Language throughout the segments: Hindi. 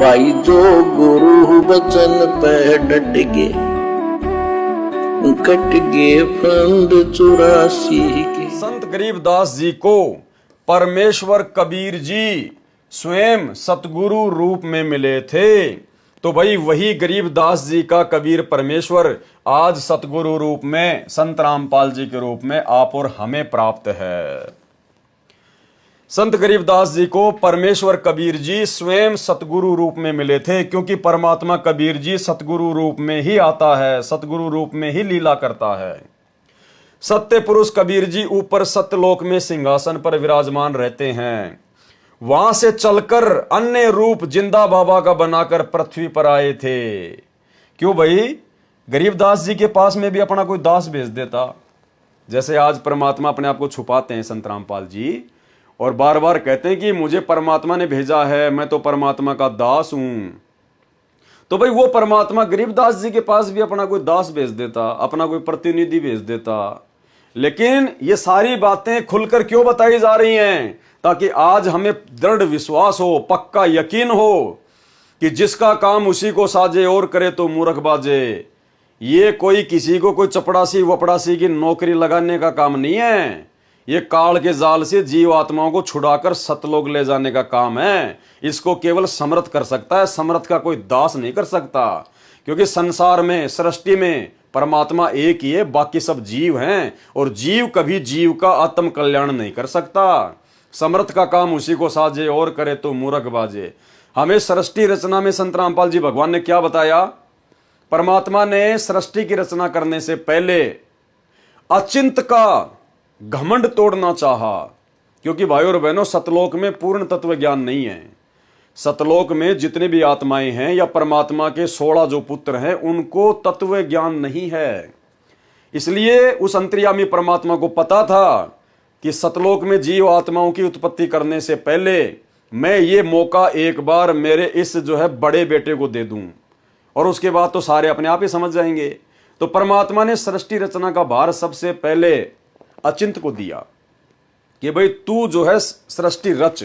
भाई जो गुरु बचन पे डट गे, कट गे फंद 84 के। संत गरीबदास जी को परमेश्वर कबीर जी स्वयं सतगुरु रूप में मिले थे। तो भाई वही गरीबदास जी का कबीर परमेश्वर आज सतगुरु रूप में संत रामपाल जी के रूप में आप और हमें प्राप्त है। संत गरीबदास जी को परमेश्वर कबीर जी स्वयं सतगुरु रूप में मिले थे, क्योंकि परमात्मा कबीर जी सतगुरु रूप में ही आता है, सतगुरु रूप में ही लीला करता है। सत्य पुरुष कबीर जी ऊपर सत्यलोक में सिंहासन पर विराजमान रहते हैं। वहां से चलकर अन्य रूप जिंदा बाबा का बनाकर पृथ्वी पर आए थे। क्यों भाई? गरीबदास जी के पास में भी अपना कोई दास भेज देता। जैसे आज परमात्मा अपने आप को छुपाते हैं संत रामपाल जी, और बार बार कहते हैं कि मुझे परमात्मा ने भेजा है, मैं तो परमात्मा का दास हूं। तो भाई वो परमात्मा गरीबदास जी के पास भी अपना कोई दास भेज देता, अपना कोई प्रतिनिधि भेज देता। लेकिन ये सारी बातें खुलकर क्यों बताई जा रही हैं? ताकि आज हमें दृढ़ विश्वास हो, पक्का यकीन हो कि जिसका काम उसी को साजे और करे तो मूर्ख बाजे। ये कोई किसी को कोई चपड़ासी वपड़ासी की नौकरी लगाने का काम नहीं है। ये काल के जाल से जीव आत्माओं को छुड़ाकर सतलोक ले जाने का काम है। इसको केवल समर्थ कर सकता है, समर्थ का कोई दास नहीं कर सकता। क्योंकि संसार में, सृष्टि में परमात्मा एक ही है, बाकी सब जीव हैं, और जीव कभी जीव का आत्म कल्याण नहीं कर सकता। समर्थ का काम उसी को साजे और करे तो मूर्ख बाजे। हमें सृष्टि रचना में संत रामपाल जी भगवान ने क्या बताया? परमात्मा ने सृष्टि की रचना करने से पहले अचिंत का घमंड तोड़ना चाहा। क्योंकि भाइयों और बहनों, सतलोक में पूर्ण तत्व ज्ञान नहीं है। सतलोक में जितने भी आत्माएं हैं या परमात्मा के 16 जो पुत्र हैं, उनको तत्व ज्ञान नहीं है। इसलिए उस अंतर्यामी परमात्मा को पता था कि सतलोक में जीव आत्माओं की उत्पत्ति करने से पहले मैं ये मौका एक बार मेरे इस जो है बड़े बेटे को दे दूं, और उसके बाद तो सारे अपने आप ही समझ जाएंगे। तो परमात्मा ने सृष्टि रचना का भार सबसे पहले अचिंत को दिया कि भाई तू जो है सृष्टि रच,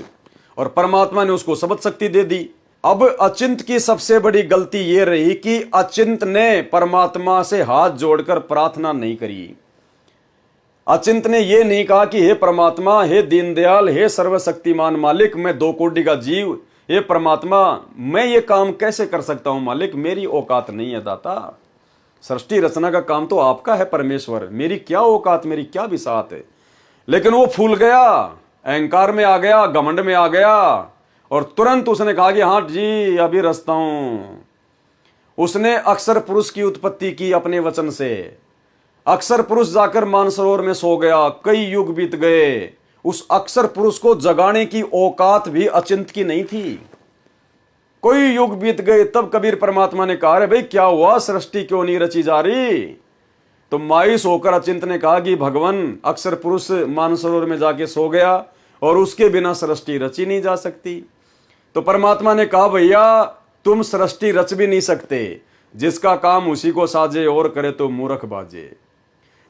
और परमात्मा ने उसको सबद शक्ति दे दी। अब अचिंत की सबसे बड़ी गलती यह रही कि अचिंत ने परमात्मा से हाथ जोड़कर प्रार्थना नहीं करी। अचिंत ने यह नहीं कहा कि हे परमात्मा, हे दीनदयाल, हे सर्वशक्तिमान मालिक, मैं 2 कोटि का जीव, हे परमात्मा मैं ये काम कैसे कर सकता हूं मालिक, मेरी औकात नहीं है दाता। सृष्टि रचना का काम तो आपका है परमेश्वर, मेरी क्या औकात, मेरी क्या बिसात है। लेकिन वो फूल गया, अहंकार में आ गया, घमंड में आ गया, और तुरंत उसने कहा कि हाँ जी अभी रचता हूं। उसने अक्षर पुरुष की उत्पत्ति की अपने वचन से। अक्षर पुरुष जाकर मानसरोवर में सो गया, कई युग बीत गए। उस अक्षर पुरुष को जगाने की औकात भी अचिंत की नहीं थी। कोई युग बीत गए, तब कबीर परमात्मा ने कहा, अरे भाई क्या हुआ, सृष्टि क्यों नहीं रची जा रही? तो मायूस होकर अचिंत ने कहा कि भगवान अक्षर पुरुष मानसरोवर में जाके सो गया, और उसके बिना सृष्टि रची नहीं जा सकती। तो परमात्मा ने कहा, भैया तुम सृष्टि रच भी नहीं सकते, जिसका काम उसी को साजे और करे तो मूर्ख बाजे।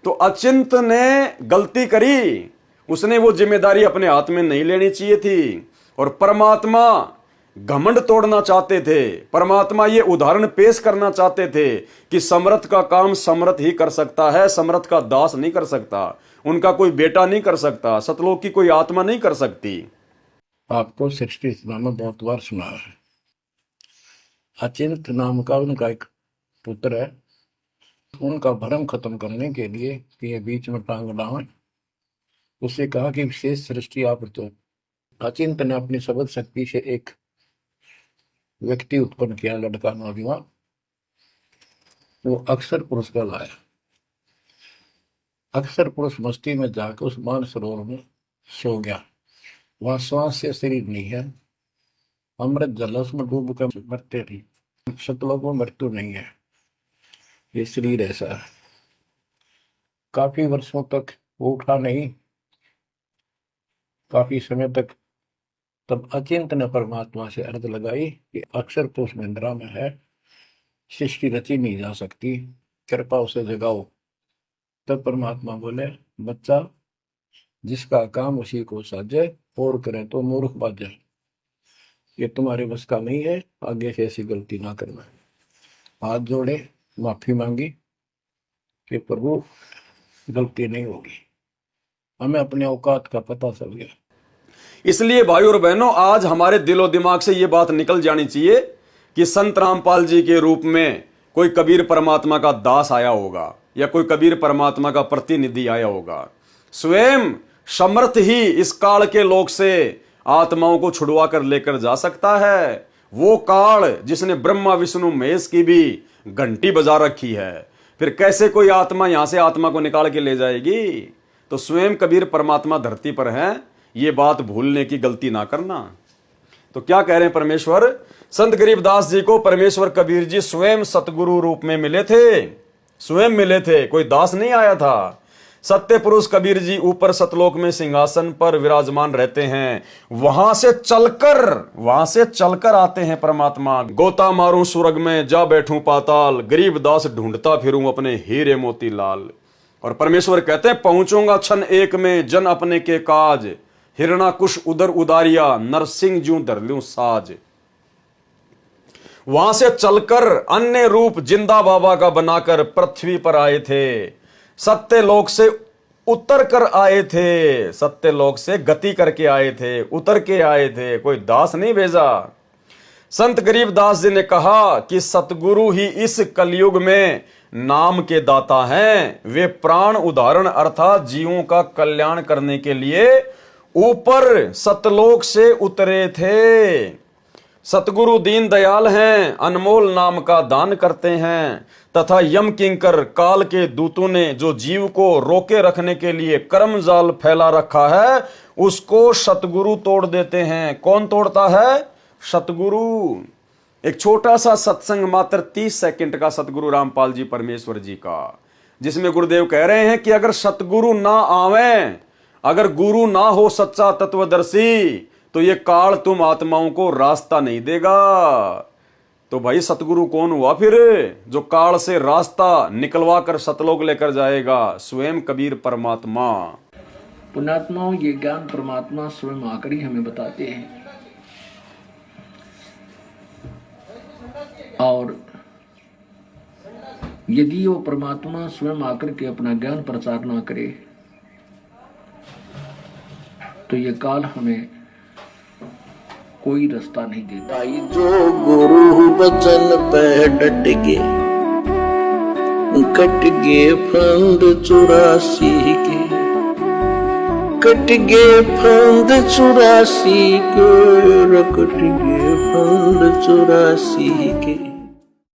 तो अचिंत ने गलती करी, उसने वो जिम्मेदारी अपने हाथ में नहीं लेनी चाहिए थी। और परमात्मा घमंड तोड़ना चाहते थे, परमात्मा ये उदाहरण पेश करना चाहते थे कि समर्थ का काम समर्थ ही कर सकता है, समर्थ का दास नहीं कर सकता, उनका कोई बेटा नहीं कर सकता, सतलोक की कोई आत्मा नहीं कर सकती। आपको सृष्टि रचना में बहुत बार सुना है। अचिंत नाम का उनका एक पुत्र है। उनका भ्रम खत्म करने के लिए कि ये बीच में टांग डालें, उससे कहा कि विशेष सृष्टि आप तो। अचिंत ने अपनी सबद शक्ति से एक व्यक्ति उत्पन्न किया, लड़का नौजवान, वो अक्षर पुरुष का लाया। अक्षर पुरुष मस्ती में जाकर उस मानसरोवर में सो गया। वहां श्वास से शरीर नहीं है, अमृत जल उसमें डूब कर मरते थी। सतलोक में मृत्यु नहीं है, ये शरीर ऐसा है। काफी वर्षों तक वो उठा नहीं, काफी समय तक। तब अचिंत ने परमात्मा से अर्ज लगाई कि अक्षर पुरुष निंद्रा में है, सृष्टि रची नहीं जा सकती, कृपा उसे जगाओ। तब परमात्मा बोले, बच्चा जिसका काम उसी को साजे और करे तो मूर्ख बाजे। ये तुम्हारे बस का नहीं है, आगे से ऐसी गलती ना करना। हाथ जोड़े, माफी मांगी कि प्रभु गलती नहीं होगी, हमें अपने औकात का पता चल गया। इसलिए भाइयों और बहनों, आज हमारे दिलो दिमाग से ये बात निकल जानी चाहिए कि संत रामपाल जी के रूप में कोई कबीर परमात्मा का दास आया होगा या कोई कबीर परमात्मा का प्रतिनिधि आया होगा। स्वयं समर्थ ही इस काल के लोक से आत्माओं को छुड़वा कर लेकर जा सकता है। वो काल जिसने ब्रह्मा विष्णु महेश की भी घंटी बजा रखी है, फिर कैसे कोई आत्मा यहां से आत्मा को निकाल के ले जाएगी? तो स्वयं कबीर परमात्मा धरती पर है, ये बात भूलने की गलती ना करना। तो क्या कह रहे हैं परमेश्वर? संत गरीबदास जी को परमेश्वर कबीर जी स्वयं सतगुरु रूप में मिले थे, स्वयं मिले थे, कोई दास नहीं आया था। सत्य पुरुष कबीर जी ऊपर सतलोक में सिंहासन पर विराजमान रहते हैं, वहां से चलकर आते हैं परमात्मा। गोता मारूं सुरग में, जा बैठूं पाताल, गरीबदास ढूंढता फिरूं अपने हीरे मोती लाल। और परमेश्वर कहते हैं, पहुंचूंगा क्षण एक में जन अपने के काज, हिरणा कुश उदर उदारिया, नरसिंह जूं धर लूं साज। वहां से चलकर अन्य रूप जिंदा बाबा का बनाकर पृथ्वी पर आए थे, सत्य लोक से उतर कर आए थे, सत्य लोक से गति करके आए थे, उतर के आए थे, कोई दास नहीं भेजा। संत गरीबदास जी ने कहा कि सतगुरु ही इस कलयुग में नाम के दाता हैं। वे प्राण उदाहरण अर्थात जीवों का कल्याण करने के लिए ऊपर सतलोक से उतरे थे। सतगुरु दीन दयाल हैं, अनमोल नाम का दान करते हैं, तथा यम किंकर काल के दूतों ने जो जीव को रोके रखने के लिए कर्म जाल फैला रखा है, उसको सतगुरु तोड़ देते हैं। कौन तोड़ता है? सतगुरु। एक छोटा सा सत्संग मात्र 30 सेकंड का सतगुरु रामपाल जी परमेश्वर जी का, जिसमें गुरुदेव कह रहे हैं कि अगर सतगुरु ना आवे, अगर गुरु ना हो सच्चा तत्वदर्शी, तो ये काल तुम आत्माओं को रास्ता नहीं देगा। तो भाई सतगुरु कौन हुआ फिर, जो काल से रास्ता निकलवा कर सतलोक लेकर जाएगा? स्वयं कबीर परमात्मा। पुण्यात्माओं, ये ज्ञान परमात्मा स्वयं आकर ही हमें बताते हैं। और यदि वो परमात्मा स्वयं आकर के अपना ज्ञान प्रचार ना करे, तो ये काल हमें कोई रास्ता नहीं देता। भाई जो गुरु बचन पे डट गए, कट गए फंद 84 के, कट गए फंद 84 के, कट गए फंद 84 के।